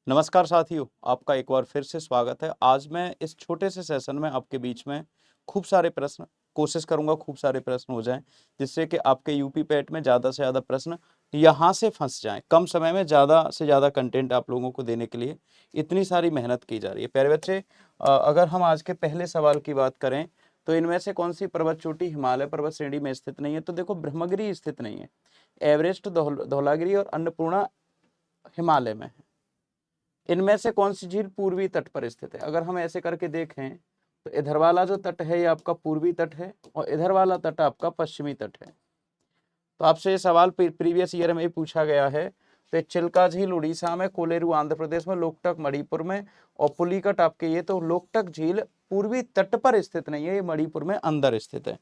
नमस्कार साथियों, आपका एक बार फिर से स्वागत है। आज मैं इस छोटे से सेशन में आपके बीच में खूब सारे प्रश्न कोशिश करूंगा खूब सारे प्रश्न हो जाएं, जिससे कि आपके यूपी पेट में ज़्यादा से ज़्यादा प्रश्न यहाँ से फंस जाएं। कम समय में ज़्यादा से ज़्यादा कंटेंट आप लोगों को देने के लिए इतनी सारी मेहनत की जा रही है। प्यारे बच्चे, अगर हम आज के पहले सवाल की बात करें तो इनमें से कौन सी पर्वत चोटी हिमालय पर्वत श्रेणी में स्थित नहीं है? तो देखो, ब्रह्मगिरी स्थित नहीं है, एवरेस्ट, धौलागिरी और अन्नपूर्णा हिमालय में है। इनमें से कौन सी झील पूर्वी तट पर स्थित है? अगर हम ऐसे करके देखें तो इधर वाला जो तट है ये आपका पूर्वी तट है और इधर वाला तट आपका पश्चिमी तट है। तो आपसे ये सवाल प्रीवियस ईयर में ही पूछा गया है। तो चिल्का झील उड़ीसा में, कोलेरू आंध्र प्रदेश में, लोकटक मणिपुर में और पुलिकट आपके ये तो लोकटक झील पूर्वी तट पर स्थित नहीं है, ये मणिपुर में अंदर स्थित है।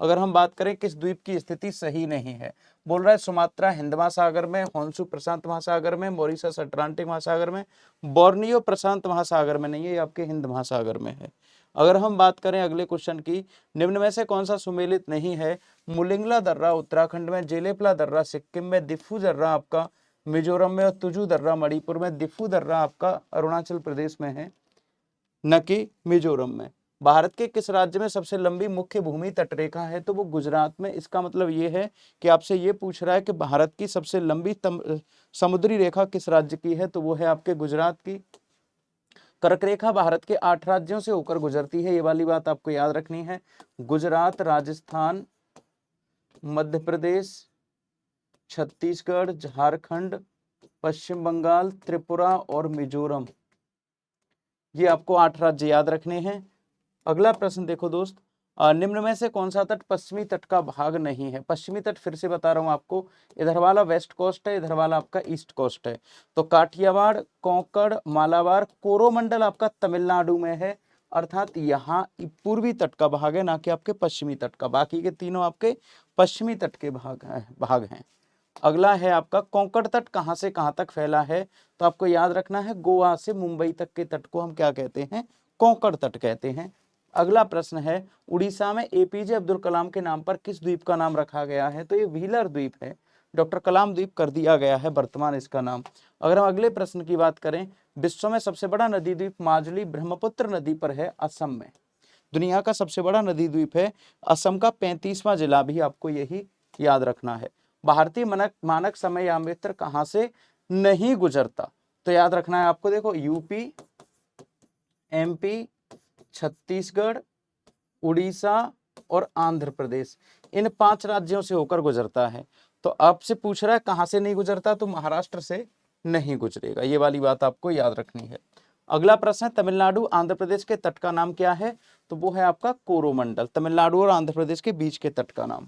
अगर हम बात करें किस द्वीप की स्थिति सही नहीं है, बोल रहा है सुमात्रा हिंद महासागर में, होन्सू प्रशांत महासागर में, मॉरिशस अटलांटिक महासागर में, बोर्नियो प्रशांत महासागर में नहीं है, ये आपके हिंद महासागर में है। अगर हम बात करें अगले क्वेश्चन की, निम्न में से कौन सा सुमेलित नहीं है? मुलिंगला दर्रा उत्तराखंड में, जेलेपला दर्रा सिक्किम में, दिफू दर्रा आपका मिजोरम में और तुजू दर्रा मणिपुर में। दिफू दर्रा आपका अरुणाचल प्रदेश में है, न कि मिजोरम में। भारत के किस राज्य में सबसे लंबी मुख्य भूमि तटरेखा है? तो वो गुजरात में। इसका मतलब ये है कि आपसे ये पूछ रहा है कि भारत की सबसे लंबी समुद्री रेखा किस राज्य की है? तो वो है आपके गुजरात की। कर्क रेखा भारत के 8 राज्यों से होकर गुजरती है, ये वाली बात आपको याद रखनी है। गुजरात, राजस्थान, मध्य प्रदेश, छत्तीसगढ़, झारखंड, पश्चिम बंगाल, त्रिपुरा और मिजोरम, ये आपको 8 राज्य याद रखने हैं। अगला प्रश्न देखो दोस्त, निम्न में से कौन सा तट पश्चिमी तट का भाग नहीं है? पश्चिमी तट फिर से बता रहा हूं आपको, इधर वाला वेस्ट कोस्ट है, इधर वाला आपका ईस्ट कोस्ट है। तो काठियावाड़, कोंकण, मालाबार, कोरोमंडल आपका तमिलनाडु में है, अर्थात यहाँ पूर्वी तट का भाग है, ना कि आपके पश्चिमी तट का। बाकी के तीनों आपके पश्चिमी तट के भाग हैं। अगला है आपका, कोंकण तट कहां से कहां तक फैला है? तो आपको याद रखना है, गोवा से मुंबई तक के तट को हम क्या कहते हैं? कोंकण तट कहते हैं। अगला प्रश्न है, उड़ीसा में एपीजे अब्दुल कलाम के नाम पर किस द्वीप का नाम रखा गया है? तो ये व्हीलर द्वीप है, डॉक्टर कलाम द्वीप कर दिया गया है वर्तमान इसका नाम। अगर हम अगले प्रश्न की बात करें, विश्व में सबसे बड़ा नदी द्वीप माजुली ब्रह्मपुत्र नदी पर है, असम में। दुनिया का सबसे बड़ा नदी द्वीप है, असम का 35वां जिला भी आपको यही याद रखना है। भारतीय मानक समय यामित्र कहां से नहीं गुजरता? तो याद रखना है आपको, देखो यूपी, एमपी, छत्तीसगढ़, उड़ीसा और आंध्र प्रदेश, इन 5 राज्यों से होकर गुजरता है। तो आपसे पूछ रहा है कहां से नहीं गुजरता? तो महाराष्ट्र से नहीं गुजरेगा, ये वाली बात आपको याद रखनी है। अगला प्रश्न है, तमिलनाडु आंध्र प्रदेश के तट का नाम क्या है? तो वो है आपका कोरोमंडल, तमिलनाडु और आंध्र प्रदेश के बीच के तट का नाम।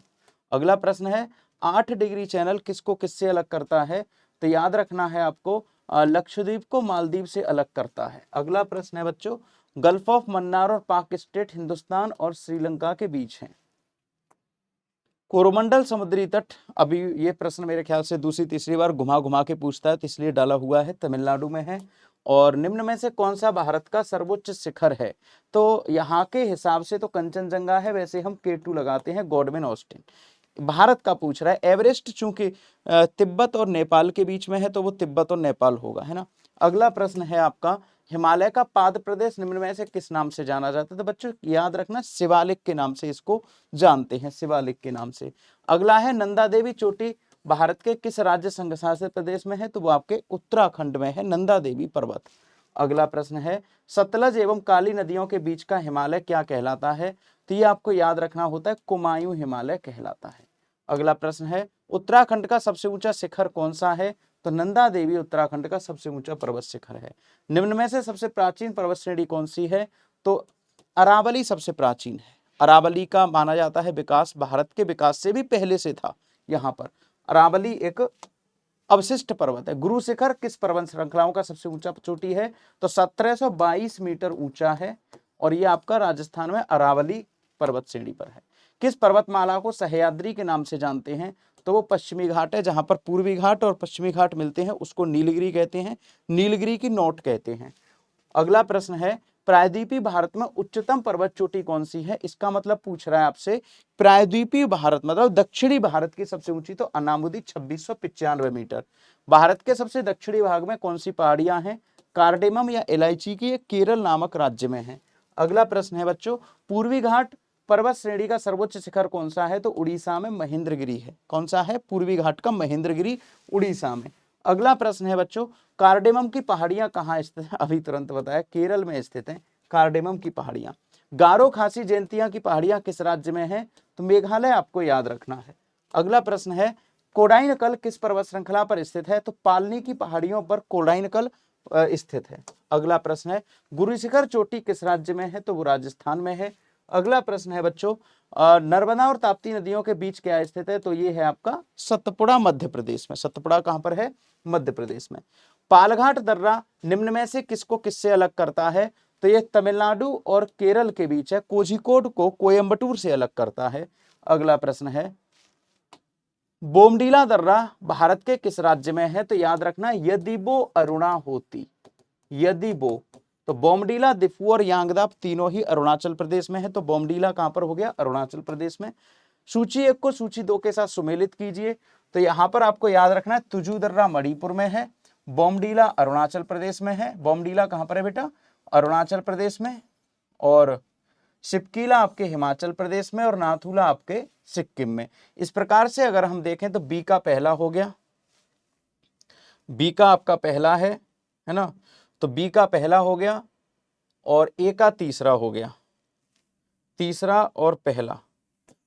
अगला प्रश्न है, 8 डिग्री चैनल किसको किससे अलग करता है? तो याद रखना है आपको, लक्षद्वीप को मालदीव से अलग करता है। अगला प्रश्न है बच्चों, गल्फ ऑफ मन्नार और पाक स्टेट हिंदुस्तान और श्रीलंका के बीच है। कोरोमंडल समुद्री तट, अभी ये प्रश्न मेरे ख्याल से दूसरी तीसरी बार घुमा घुमा के पूछता है, तो इसलिए डाला हुआ है, तमिलनाडु में है। और निम्न में से कौन सा भारत का सर्वोच्च शिखर है? तो यहाँ के हिसाब से तो कंचनजंगा है, वैसे हम K2 लगाते हैं, गॉडविन ऑस्टिन। भारत का पूछ रहा है, एवरेस्ट चूंकि तिब्बत और नेपाल के बीच में है तो वो तिब्बत और नेपाल होगा, है ना। अगला प्रश्न है आपका, हिमालय का पाद प्रदेश निम्न में से किस नाम से जाना जाता है? तो बच्चों याद रखना, शिवालिक के नाम से इसको जानते हैं, शिवालिक के नाम से। अगला है, नंदा देवी चोटी भारत के किस राज्य संघ शासित प्रदेश में है? तो वो आपके उत्तराखंड में है, नंदा देवी पर्वत। अगला प्रश्न है, सतलज एवं काली नदियों के बीच का हिमालय क्या कहलाता है? तो ये आपको याद रखना होता है, कुमायूं हिमालय कहलाता है। अगला प्रश्न है, उत्तराखंड का सबसे ऊंचा शिखर कौन सा है? तो नंदा देवी उत्तराखंड का सबसे ऊंचा पर्वत शिखर है। निम्न में से सबसे प्राचीन पर्वत श्रेणी कौन सी है? तो अरावली सबसे प्राचीन है। अरावली का माना जाता है विकास भारत के विकास से भी पहले से था। यहाँ पर अरावली एक अवशिष्ट पर्वत है। गुरु शिखर किस पर्वत श्रृंखलाओं का सबसे ऊंचा चोटी है? तो 1722 मीटर ऊंचा है और ये आपका राजस्थान में अरावली पर्वत श्रेणी पर है। किस पर्वतमाला को सह्याद्री के नाम से जानते हैं? तो वो पश्चिमी घाट है, जहां पर पूर्वी घाट और पश्चिमी घाट मिलते हैं, उसको नीलगिरी कहते हैं, नीलगिरी की नोट कहते हैं। अगला प्रश्न है, प्रायद्वीपीय भारत में उच्चतम पर्वत चोटी कौन सी है? इसका मतलब पूछ रहा है आपसे, प्रायद्वीपीय भारत मतलब दक्षिणी भारत की सबसे ऊंची, तो अनामुदी 2695 मीटर। भारत के सबसे दक्षिणी भाग में कौन सी पहाड़ियां हैं? कार्डेमम या इलायची की, ये केरल नामक राज्य में है। अगला प्रश्न है बच्चों, पूर्वी घाट पर्वत श्रेणी का सर्वोच्च शिखर कौन सा है? तो उड़ीसा में महेंद्रगिरी है। कौन सा है? पूर्वी घाट का महेंद्रगिरी, उड़ीसा में। अगला प्रश्न है बच्चों, कार्डेमम की पहाड़ियां कहाँ स्थित है? अभी तुरंत बताया, केरल में स्थित है कार्डेमम की पहाड़ियां। गारो खासी जयंतिया की पहाड़ियां किस राज्य में है? तो मेघालय आपको याद रखना है। अगला प्रश्न है, कोडाइनकल किस पर्वत श्रृंखला पर स्थित है? तो पालनी की पहाड़ियों पर कोडाइनकल स्थित है। अगला प्रश्न है, गुरु शिखर चोटी किस राज्य में है? तो वो राजस्थान में है। अगला प्रश्न है बच्चों, नर्मदा और ताप्ती नदियों के बीच क्या स्थित है? तो ये है आपका सतपुड़ा, मध्य प्रदेश में। सतपुड़ा कहां पर है? मध्य प्रदेश में। पालघाट दर्रा निम्न में से किसको किससे अलग करता है? तो ये तमिलनाडु और केरल के बीच है। कोझिकोड को कोयम्बटूर से अलग करता है। अगला प्रश्न है, बोमडीला दर्रा भारत के किस राज्य में है? तो याद रखना, यदि वो अरुणाहोती, यदि वो, तो बोमडीला, दिफू और यांगदाप तीनों ही अरुणाचल प्रदेश में है। तो बोमडीला कहां पर हो गया? अरुणाचल प्रदेश में। सूची 1 को सूची 2 के साथ सुमेलित कीजिए। तो यहां पर आपको याद रखना है, तुजू दर्रा मणिपुर में है, बोमडीला अरुणाचल प्रदेश में है। बोमडीला कहां पर है बेटा? अरुणाचल प्रदेश में। और शिपकीला आपके हिमाचल प्रदेश में, और नाथुला आपके सिक्किम में। इस प्रकार से अगर हम देखें तो बी का पहला हो गया, बी का आपका पहला है ना, तो बी का पहला हो गया, और ए का तीसरा हो गया, तीसरा और पहला।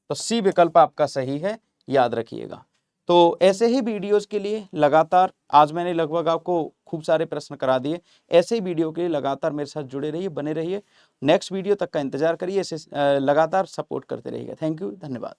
तो सी विकल्प आपका सही है, याद रखिएगा। तो ऐसे ही वीडियोस के लिए लगातार, आज मैंने लगभग आपको खूब सारे प्रश्न करा दिए। ऐसे ही वीडियो के लिए लगातार मेरे साथ जुड़े रहिए, बने रहिए। नेक्स्ट वीडियो तक का इंतजार करिए, ऐसे लगातार सपोर्ट करते रहिएगा। थैंक यू, धन्यवाद।